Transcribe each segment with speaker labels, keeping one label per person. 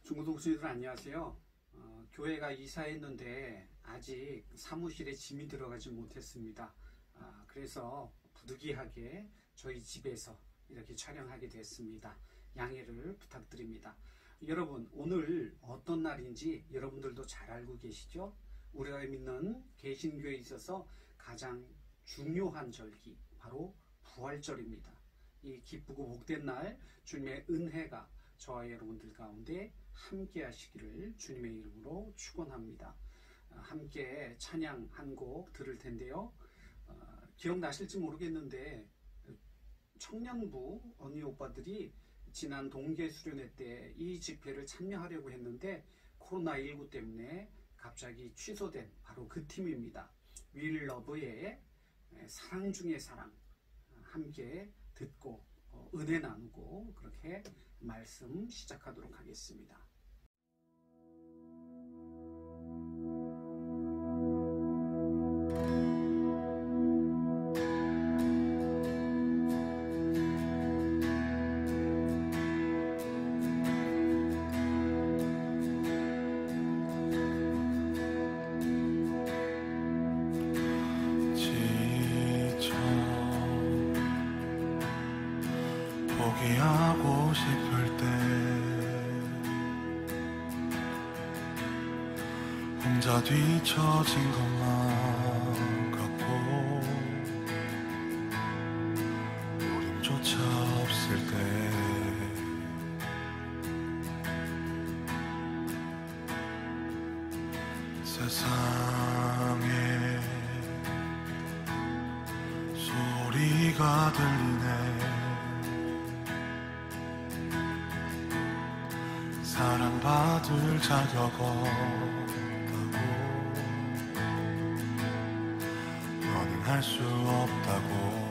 Speaker 1: 중고동수님들 안녕하세요. 교회가 이사했는데 아직 사무실에 짐이 들어가지 못했습니다. 그래서 부득이하게 저희 집에서 이렇게 촬영하게 됐습니다. 양해를 부탁드립니다. 여러분, 오늘 어떤 날인지 여러분들도 잘 알고 계시죠? 우리가 믿는 개신교에 있어서 가장 중요한 절기, 바로 부활절입니다. 이 기쁘고 복된 날 주님의 은혜가 저와 여러분들 가운데 함께 하시기를 주님의 이름으로 축원합니다. 함께 찬양 한 곡 들을 텐데요. 기억나실지 모르겠는데 청년부 언니 오빠들이 지난 동계 수련회 때 이 집회를 참여하려고 했는데 코로나19 때문에 갑자기 취소된 바로 그 팀입니다. 윌 러브의 사랑 중의 사랑 함께 듣고 은혜 나누고 그렇게 말씀 시작하도록 하겠습니다.
Speaker 2: 포기하고 싶을 때 혼자 뒤처진 것만 같고 노림조차 없을 때 세상에 소리가 들리네. 사랑받을 자격 없다고, 너는 할 수 없다고.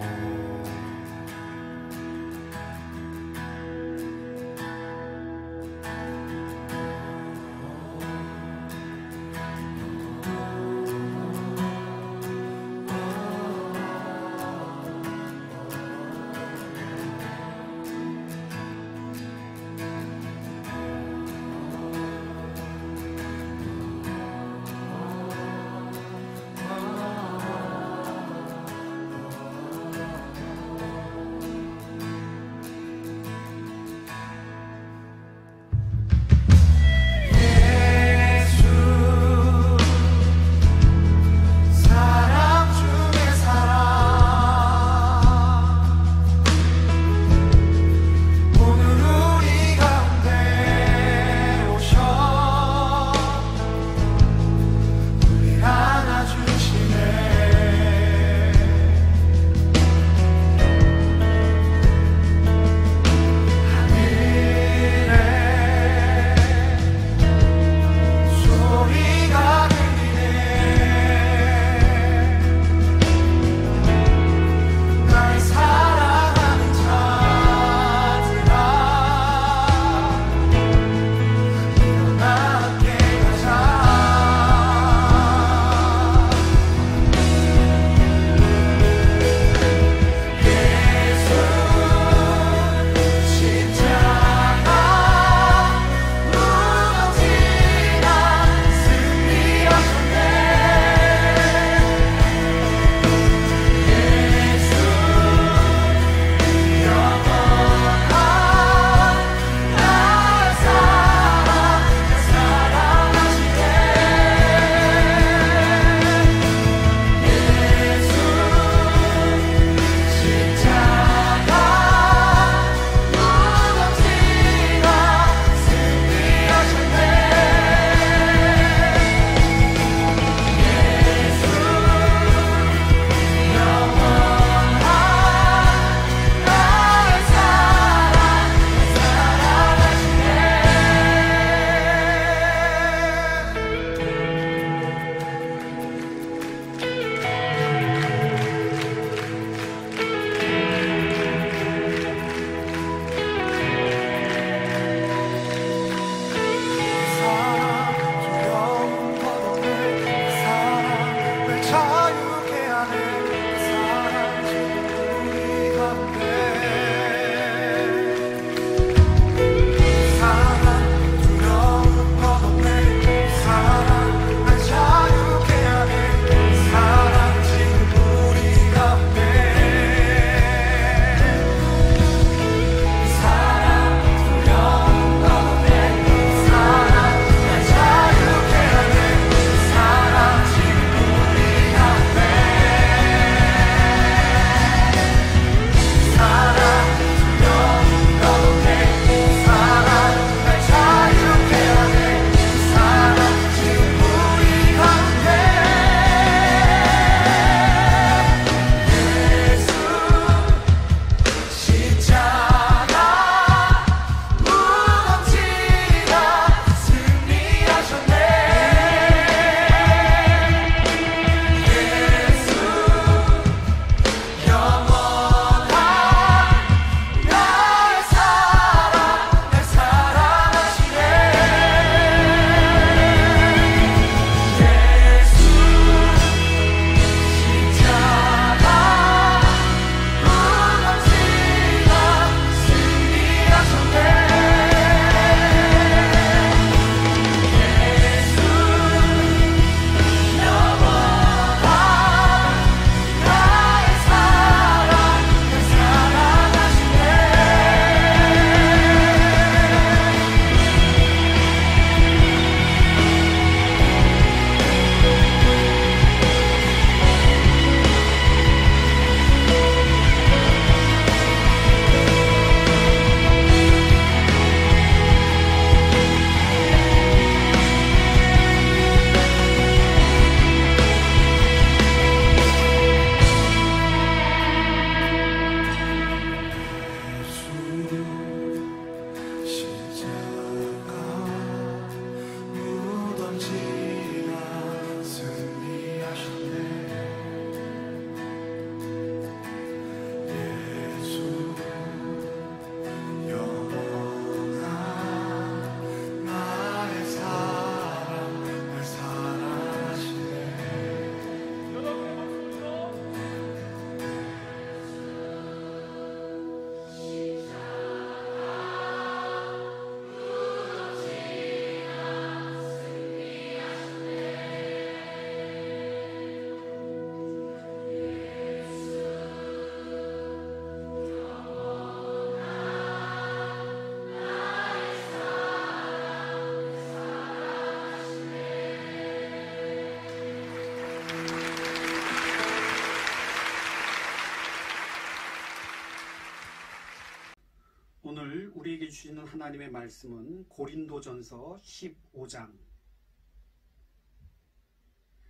Speaker 1: 우리에게 주시는 하나님의 말씀은 고린도전서 15장.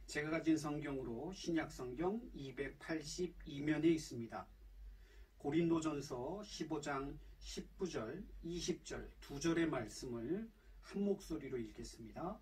Speaker 1: 제가 가진 성경으로 신약성경 282면에 있습니다. 고린도전서 15장 19절, 20절 두 절의 말씀을 한 목소리로 읽겠습니다.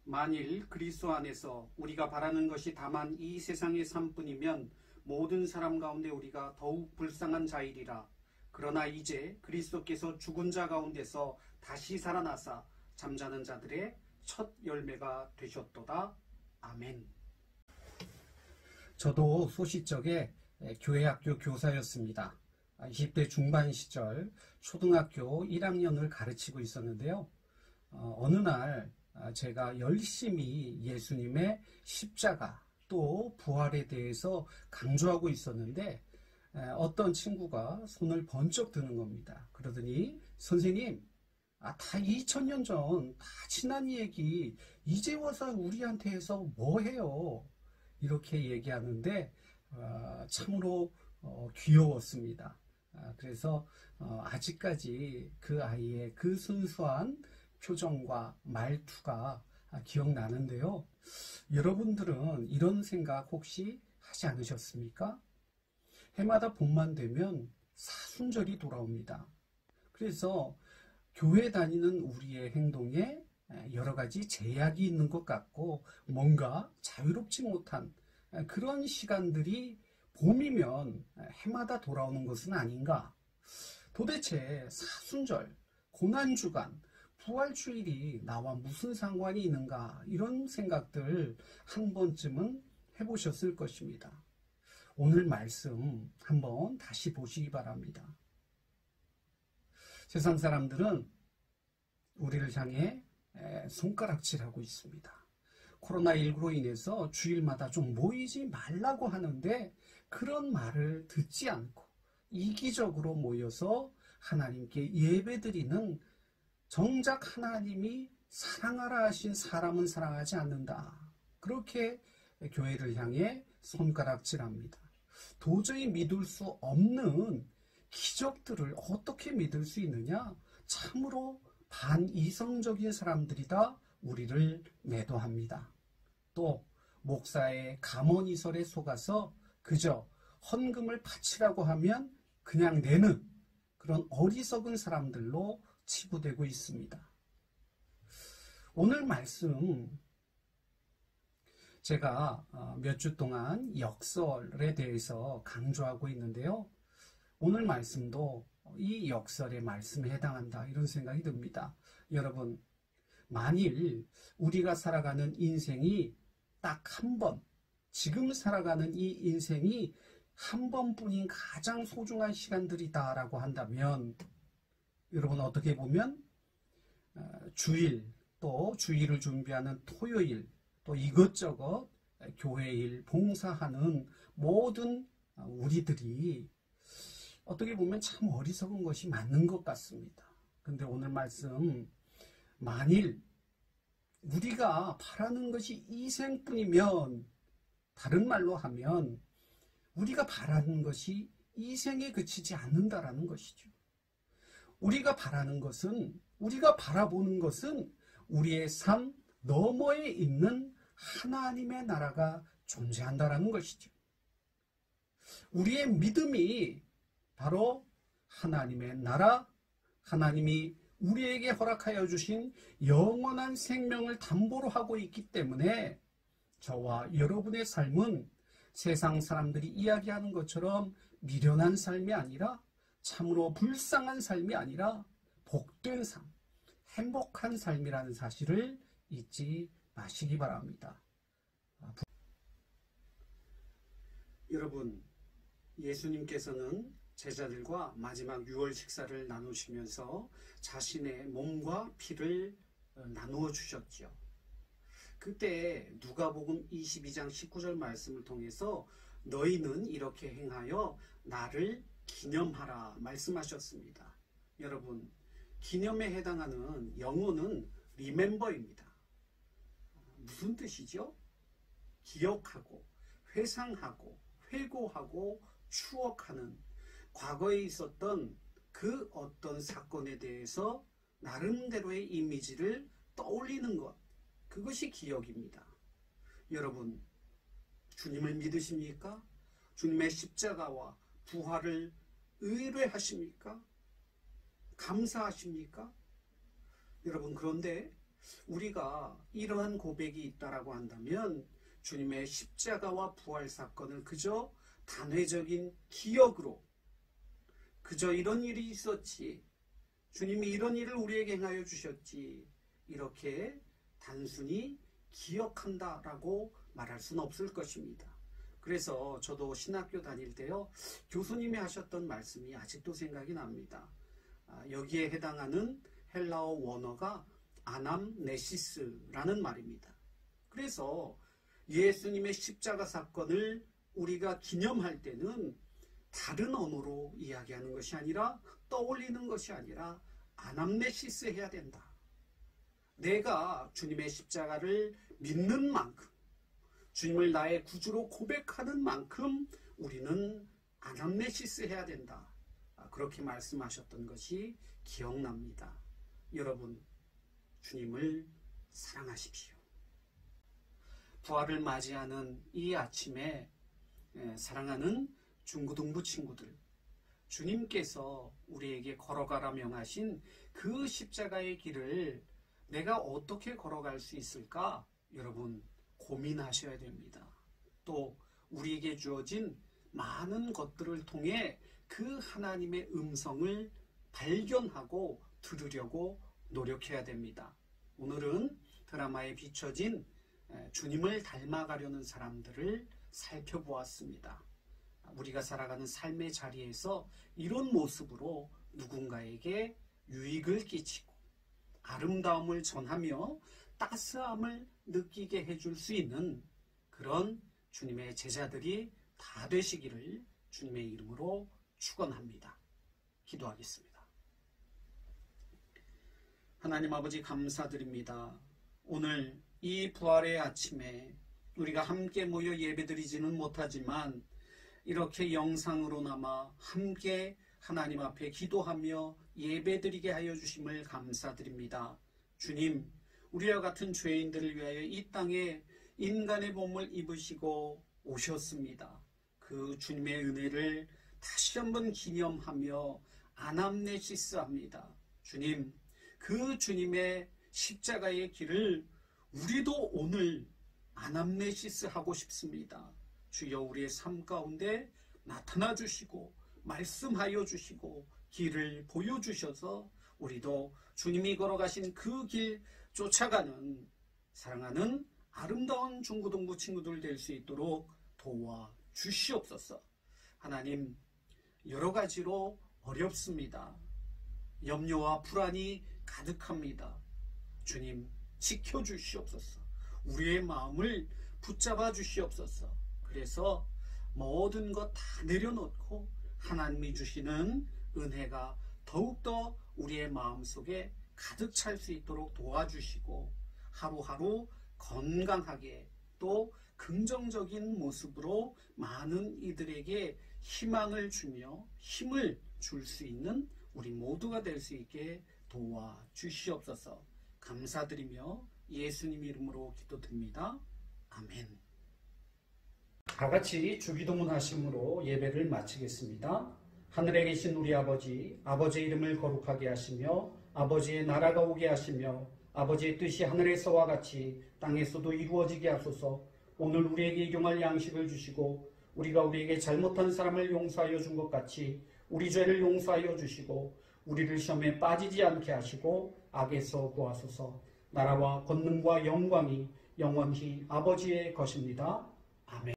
Speaker 1: 만일 그리스도 안에서 우리가 바라는 것이 다만 이 세상의 삶뿐이면 모든 사람 가운데 우리가 더욱 불쌍한 자이리라. 그러나 이제 그리스도께서 죽은 자 가운데서 다시 살아나사 잠자는 자들의 첫 열매가 되셨도다. 아멘. 저도 소시적에 교회학교 교사였습니다. 20대 중반 시절 초등학교 1학년을 가르치고 있었는데요. 어느 날 제가 열심히 예수님의 십자가 또 부활에 대해서 강조하고 있었는데 어떤 친구가 손을 번쩍 드는 겁니다. 그러더니 선생님, 다 2000년 전 다 지난 얘기 이제 와서 우리한테 해서 뭐해요? 이렇게 얘기하는데 참으로 귀여웠습니다. 그래서 아직까지 그 아이의 그 순수한 표정과 말투가 기억나는데요. 여러분들은 이런 생각 혹시 하지 않으셨습니까? 해마다 봄만 되면 사순절이 돌아옵니다. 그래서 교회 다니는 우리의 행동에 여러 가지 제약이 있는 것 같고 뭔가 자유롭지 못한 그런 시간들이 봄이면 해마다 돌아오는 것은 아닌가? 도대체 사순절, 고난주간, 부활주일이 나와 무슨 상관이 있는가? 이런 생각들 한 번쯤은 해보셨을 것입니다. 오늘 말씀 한번 다시 보시기 바랍니다. 세상 사람들은 우리를 향해 손가락질하고 있습니다. 코로나19로 인해서 주일마다 좀 모이지 말라고 하는데 그런 말을 듣지 않고 이기적으로 모여서 하나님께 예배드리는 정작 하나님이 사랑하라 하신 사람은 사랑하지 않는다. 그렇게 교회를 향해 손가락질합니다. 도저히 믿을 수 없는 기적들을 어떻게 믿을 수 있느냐? 참으로 반이성적인 사람들이다 우리를 매도합니다. 또 목사의 감언이설에 속아서 그저 헌금을 바치라고 하면 그냥 내는 그런 어리석은 사람들로 치부되고 있습니다. 오늘 말씀 제가 몇 주 동안 역설에 대해서 강조하고 있는데요. 오늘 말씀도 이 역설의 말씀에 해당한다 이런 생각이 듭니다. 여러분, 만일 우리가 살아가는 인생이 딱 한 번, 지금 살아가는 이 인생이 한 번뿐인 가장 소중한 시간들이다라고 한다면 여러분 어떻게 보면 주일 또 주일을 준비하는 토요일 또 이것저것 교회일 봉사하는 모든 우리들이 어떻게 보면 참 어리석은 것이 맞는 것 같습니다. 근데 오늘 말씀 만일 우리가 바라는 것이 이 생뿐이면 다른 말로 하면 우리가 바라는 것이 이 생에 그치지 않는다라는 것이죠. 우리가 바라는 것은 우리가 바라보는 것은 우리의 삶 너머에 있는 하나님의 나라가 존재한다라는 것이죠. 우리의 믿음이 바로 하나님의 나라, 하나님이 우리에게 허락하여 주신 영원한 생명을 담보로 하고 있기 때문에 저와 여러분의 삶은 세상 사람들이 이야기하는 것처럼 미련한 삶이 아니라 참으로 불쌍한 삶이 아니라 복된 삶, 행복한 삶이라는 사실을 잊지 마시기 바랍니다. 여러분, 예수님께서는 제자들과 마지막 유월 식사를 나누시면서 자신의 몸과 피를 나누어 주셨죠. 그때 누가복음 22장 19절 말씀을 통해서 너희는 이렇게 행하여 나를 기념하라 말씀하셨습니다. 여러분, 기념에 해당하는 영어는 remember입니다. 무슨 뜻이죠? 기억하고 회상하고 회고하고 추억하는 과거에 있었던 그 어떤 사건에 대해서 나름대로의 이미지를 떠올리는 것, 그것이 기억입니다. 여러분, 주님을 믿으십니까? 주님의 십자가와 부활을 의뢰하십니까? 감사하십니까? 여러분, 그런데 우리가 이러한 고백이 있다라고 한다면 주님의 십자가와 부활 사건을 그저 단회적인 기억으로, 그저 이런 일이 있었지, 주님이 이런 일을 우리에게 행하여 주셨지, 이렇게 단순히 기억한다라고 말할 수는 없을 것입니다. 그래서 저도 신학교 다닐 때요, 교수님이 하셨던 말씀이 아직도 생각이 납니다. 여기에 해당하는 헬라어 원어가 아남네시스라는 말입니다. 그래서 예수님의 십자가 사건을 우리가 기념할 때는 다른 언어로 이야기하는 것이 아니라, 떠올리는 것이 아니라 아남네시스 해야 된다. 내가 주님의 십자가를 믿는 만큼, 주님을 나의 구주로 고백하는 만큼 우리는 아남네시스 해야 된다. 그렇게 말씀하셨던 것이 기억납니다. 여러분, 주님을 사랑하십시오. 부활을 맞이하는 이 아침에 사랑하는 중고등부 친구들, 주님께서 우리에게 걸어가라 명하신 그 십자가의 길을 내가 어떻게 걸어갈 수 있을까? 여러분, 고민하셔야 됩니다. 또 우리에게 주어진 많은 것들을 통해 그 하나님의 음성을 발견하고 들으려고 노력해야 됩니다. 오늘은 드라마에 비춰진 주님을 닮아가려는 사람들을 살펴보았습니다. 우리가 살아가는 삶의 자리에서 이런 모습으로 누군가에게 유익을 끼치고 아름다움을 전하며 따스함을 느끼게 해줄 수 있는 그런 주님의 제자들이 다 되시기를 주님의 이름으로 축원합니다. 기도하겠습니다. 하나님 아버지, 감사드립니다. 오늘 이 부활의 아침에 우리가 함께 모여 예배드리지는 못하지만 이렇게 영상으로나마 함께 하나님 앞에 기도하며 예배드리게 하여 주심을 감사드립니다. 주님, 우리와 같은 죄인들을 위하여 이 땅에 인간의 몸을 입으시고 오셨습니다. 그 주님의 은혜를 다시 한번 기념하며 아남네시스합니다. 주님, 그 주님의 십자가의 길을 우리도 오늘 아남네시스하고 싶습니다. 주여, 우리의 삶 가운데 나타나 주시고 말씀하여 주시고 길을 보여주셔서 우리도 주님이 걸어가신 그 길 쫓아가는 사랑하는 아름다운 중고등부 친구들 될 수 있도록 도와주시옵소서. 하나님, 여러 가지로 어렵습니다. 염려와 불안이 가득합니다. 주님, 지켜주시옵소서. 우리의 마음을 붙잡아 주시옵소서. 그래서 모든 것 다 내려놓고 하나님이 주시는 은혜가 더욱더 우리의 마음속에 가득 찰 수 있도록 도와주시고 하루하루 건강하게 또 긍정적인 모습으로 많은 이들에게 희망을 주며 힘을 줄 수 있는 우리 모두가 될 수 있게 도와주시옵소서. 감사드리며 예수님 이름으로 기도드립니다. 아멘. 다 같이 주기도문 하심으로 예배를 마치겠습니다. 하늘에 계신 우리 아버지, 아버지의 이름을 거룩하게 하시며 아버지의 나라가 오게 하시며 아버지의 뜻이 하늘에서와 같이 땅에서도 이루어지게 하소서. 오늘 우리에게 일용할 양식을 주시고 우리가 우리에게 잘못한 사람을 용서하여 준 것 같이 우리 죄를 용서하여 주시고 우리를 시험에 빠지지 않게 하시고 악에서 구하소서. 나라와 권능과 영광이 영원히 아버지의 것입니다. 아멘.